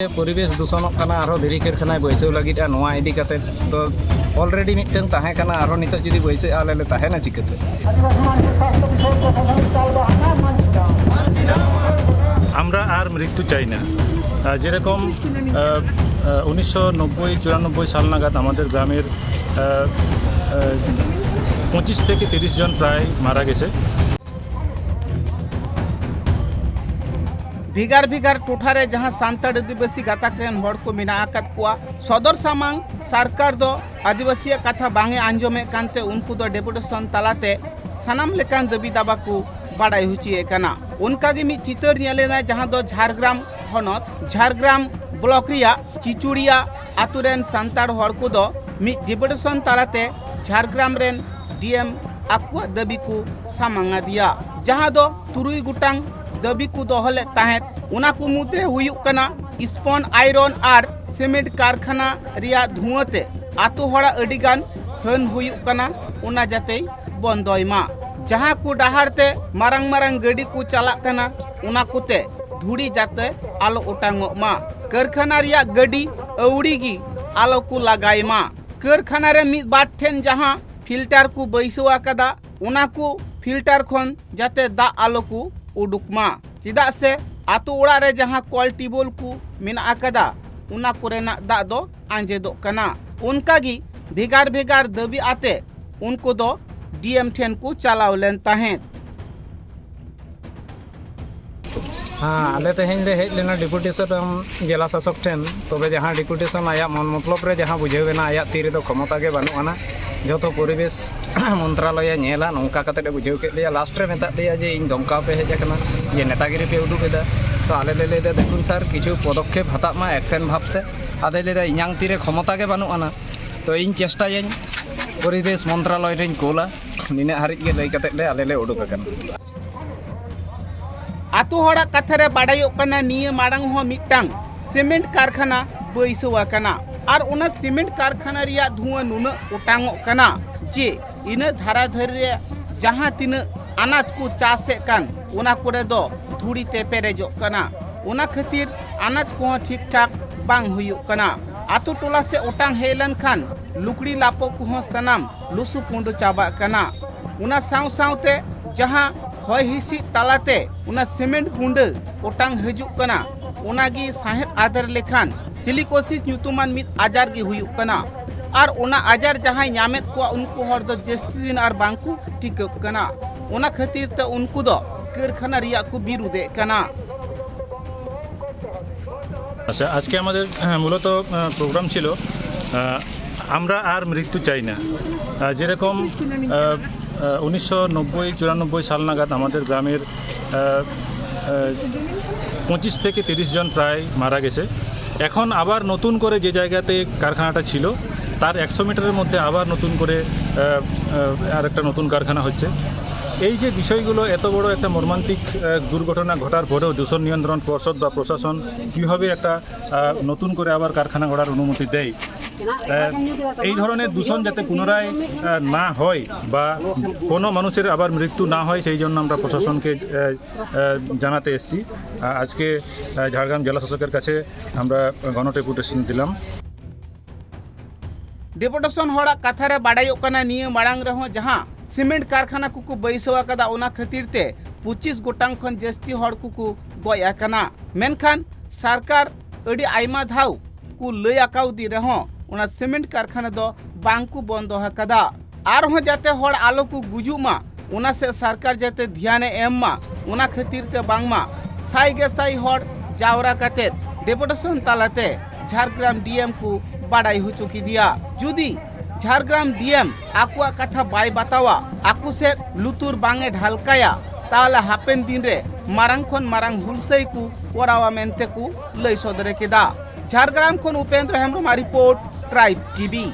परिवेश दूषणों धीरे कारखाना बैसाव लगे इदी तो अलरेडी मिट्टन नित जुदी बैसे आले तहना चिकाते আমরা আর মৃত্যু চাই না। যেরকম 1990-94 সাল নাগাদ আমাদের গ্রামের 25 থেকে 30 জন প্রায় মারা গেছে। भिगार भिगार टोठारे जहाँ सान्ताड़ आदिवासी गाताक रेन हड़ को मेना आकाद कुआ सदर सामांग सरकार दो आदिवासी कथा बांगे आंजमे कानते उनको दो डेपुटेशन तालाते सानाम लेकान दाबी दाबा को बाड़ाई हुचिए काना उनका गे मिद चितर नेलेना जहाँ दो झारग्राम हनत झारग्राम ब्लॉक रिया चिचुड़िया आतु रेन सान्ताड़ हड़ को दो मिद डेपुटेशन तालाते झारग्राम रेन डीएम आकुआ दाबी को सामांगा दिया जहाँ दो तुरुई गुटांग दाबी को दोहले ताहेत उना को मुद्रे हुयुक कना स्पॉन आयरन और सीमेंट कारखाना रिया धुआते आतु हड़ा अडिगान हन हुयुक कना उना जाते बंदोयमा जहाँ को डाहारते मारंग मारंग गडी को चालाक कना उना कोते धुड़ी जाते आलो ओटांगोमा कारखाना रिया गडी अउड़ीगी आलो को लगायमा कारखाना रे मिद बार ठेन जहाँ फिल्टर को बैसवा कदा उना को फिल्टर खन जाते दा आलो को उडुकमा चिदा से आतु ओड़ा रे जहाँ कल टिबोल को मेना आकदा उना कोरेना दा दो आंजेदो कना उनका गी भेगार भेगार दाबी आते उनको दो डीएम ठेन को चलाव लेन ताहें। हाँ आले तेहें ले हेज लेना डिपुटेशन जिला शासक ठेन तबे जहाँ डिपुटेशन आया मन मतलब रे जहाँ बुझेवेना आया तीरे दो क्षमता के बानुआना जो तो परिवेश मंत्रालय नेला नौका कते बुझेव के लिया लास्ट रे मेता लिया जे इन धमका पे हेज कना ये नेतागिरी पे उडुकेदा तो आले ले लेदा देखुन सर किछु पदक्षेप हतामा एक्शन भाबते आदे लेदा इኛং तीरे क्षमता के बानुआना तो इन चेष्टायें परिवेश मंत्रालय रेन कोला निने हारिज के लई कते ले आले ले उडुक कना आतु हड़ा कथारे बाड़ायोक कना निये मारांग हो मिटांग सीमेंट कारखाना बैसवा कना और उना सीमेंट कारखाना रिया धुआं नुना उटांगो कना जे इन धारा धरे जहाँ तीन अनाज को चासे कान उना कोरे दो धुड़ी ते पेरेजो कना उना खातिर अनाज को ठीक ठाक बांग हुयुक कना आतु टोला से उटांग हेलन खान लुकड़ी लापो को सनाम लुसु पुंड चाबा कना उना साव सावते जहाँ हय हिसी तालाते उना सीमेंट गुंड ओटांग हजुक कना उनागी साहेब आदर लेखान सिलिकोसिस ᱧᱩᱛᱩᱢᱟᱱ मिद आजार गी हुयुक कना और उना आजार जहाँ ᱧᱟᱢᱮᱫ को उनको हर दो जस्ती दिन और बांकु टिकक कना उना खातिर ते उनको दो कारखाना रिया को बिरुदे कना। আচ্ছা আজকে আমাদের মূলত প্রোগ্রাম ছিল আমরা আর মৃত্যু চাই না। যেরকম 1990-94 সাল নাগাদ আমাদের গ্রামের 25 থেকে 30 জন প্রায় মারা গেছে। এখন আবার নতুন করে যে জায়গাতে কারখানাটা ছিল তার 100 মিটারের মধ্যে আবার নতুন করে আরেকটা নতুন কারখানা হচ্ছে। এই যে বিষয়গুলো এত বড় একটা মর্মান্তিক দুর্ঘটনা ঘটার পরেও দূষণ নিয়ন্ত্রণ পর্ষদ বা প্রশাসন কীভাবে একটা নতুন করে আবার কারখানা গড়ার অনুমতি দেয়, এই ধরনের দূষণ যাতে পুনরায় না হয় বা কোনো মানুষের আবার মৃত্যু না হয় সেই জন্য আমরা প্রশাসনকে জানাতে এসেছি। আজকে ঝাড়গ্রাম জেলা শাসকের কাছে আমরা গণডেপুটেশন দিলাম। डेपुटेशन हड़ा कथारे बाड़ायोक कना निये मारांग रहो जहाँ सीमेंट कारखाना को बैसवा कदा उना खातिर ते 25 गोटांग खन जस्ती हड़ को गया कना मेनखान सरकार अड़ी आयमा धाव को लय आकाउदी रहो उना सीमेंट कारखाना दो बांग को बंद हकदा आर हो जाते हड़ आलो को गुजुमा उना से सरकार जाते ध्यान एममा उना खातिर ते बांगमा साई गे साई हड़ जावरा कते डेपुटेशन तालाते झारग्राम डीएम को बाड़ाई हो चुकी दिया जुदी झारग्राम डीएम आकुआ कथा बाय बतावा आकु से लुतुर बांगे ढालकाया ताले हापेन दिन रे मारांग खन मारांग हुलसई को कोरावा मेनते को लई सदरे केदा झारग्राम खन Upendra Hembram report tribe TV.